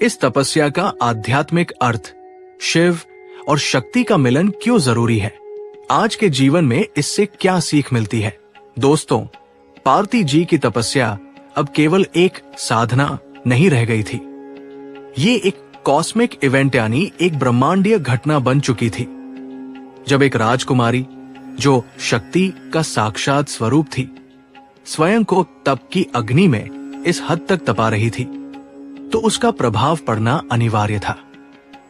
इस तपस्या का आध्यात्मिक अर्थ, शिव और शक्ति का मिलन क्यों जरूरी है, आज के जीवन में इससे क्या सीख मिलती है। दोस्तों, पार्वती जी की तपस्या अब केवल एक साधना नहीं रह गई थी। ये एक कॉस्मिक इवेंट यानी एक ब्रह्मांडीय घटना बन चुकी थी। जब एक राजकुमारी, जो शक्ति का साक्षात स्वरूप थी, स्वयं को तप की अग्नि में इस हद तक तपा रही थी, तो उसका प्रभाव पड़ना अनिवार्य था।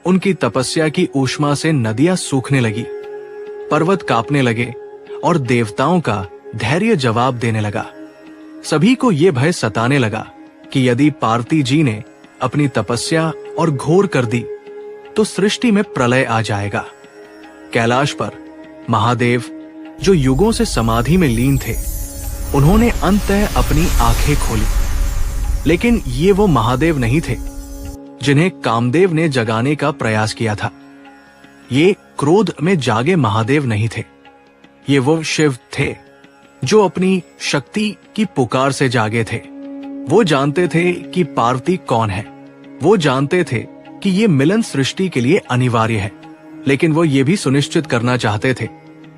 उनकी तपस्या की ऊष्मा से नदियां सूखने लगी, पर्वत कांपने लगे और देवताओं का धैर्य जवाब देने लगा। सभी को यह भय सताने लगा कि यदि पार्वती जी ने अपनी तपस्या और घोर कर दी तो सृष्टि में प्रलय आ जाएगा। कैलाश पर महादेव, जो युगों से समाधि में लीन थे, उन्होंने अंततः अपनी आंखें खोली। लेकिन ये वो महादेव नहीं थे जिन्हें कामदेव ने जगाने का प्रयास किया था। ये क्रोध में जागे महादेव नहीं थे। ये वो शिव थे जो अपनी शक्ति की पुकार से जागे थे। वो जानते थे कि पार्वती कौन है। वो जानते थे कि ये मिलन सृष्टि के लिए अनिवार्य है, लेकिन वो ये भी सुनिश्चित करना चाहते थे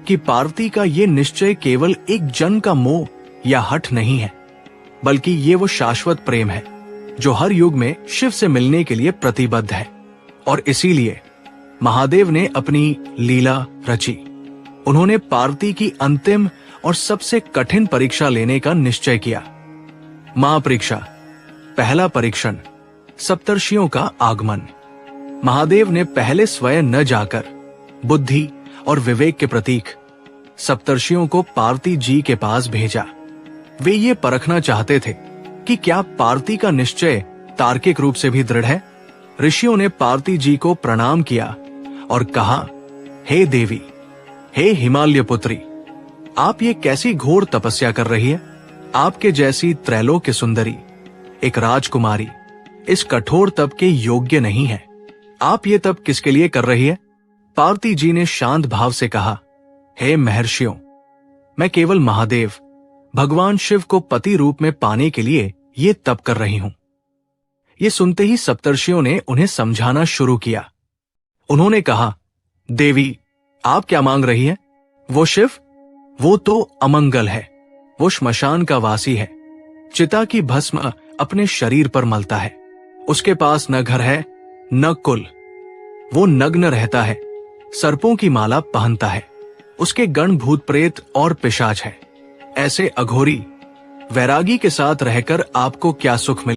कि पार्वती का ये निश्चय केवल एक जन्म का मोह या हठ नहीं है, बल्कि ये वो शाश्वत प्रेम है जो हर युग में शिव से मिलने के लिए प्रतिबद्ध है। और इसीलिए महादेव ने अपनी लीला रची। उन्होंने पार्वती की अंतिम और सबसे कठिन परीक्षा लेने का निश्चय किया। महापरीक्षा, पहला परीक्षण, सप्तर्षियों का आगमन। महादेव ने पहले स्वयं न जाकर बुद्धि और विवेक के प्रतीक सप्तर्षियों को पार्वती जी के पास भेजा। वे ये परखना चाहते थे कि क्या पार्वती का निश्चय तार्किक रूप से भी दृढ़ है। ऋषियों ने पार्वती जी को प्रणाम किया और कहा, हे देवी, हे हिमालय पुत्री, आप ये कैसी घोर तपस्या कर रही है। आपके जैसी त्रैलोक्य सुंदरी, एक राजकुमारी, इस कठोर तप के योग्य नहीं है। आप ये तप किसके लिए कर रही है। पार्वती जी ने शांत भाव से कहा, हे महर्षियों, मैं केवल महादेव, भगवान शिव को पति रूप में पाने के लिए ये तप कर रही हूं। ये सुनते ही सप्तर्षियों ने उन्हें समझाना शुरू किया। उन्होंने कहा, देवी, आप क्या मांग रही है। वो शिव, वो तो अमंगल है। वो श्मशान का वासी है। चिता की भस्म अपने शरीर पर मलता है। उसके पास न घर है न कुल। वो नग्न रहता है, सर्पों की माला पहनता है। उसके गण भूत प्रेत और पिशाच है। ऐसे अघोरी वैरागी के साथ रहकर आपको क्या सुख मिले।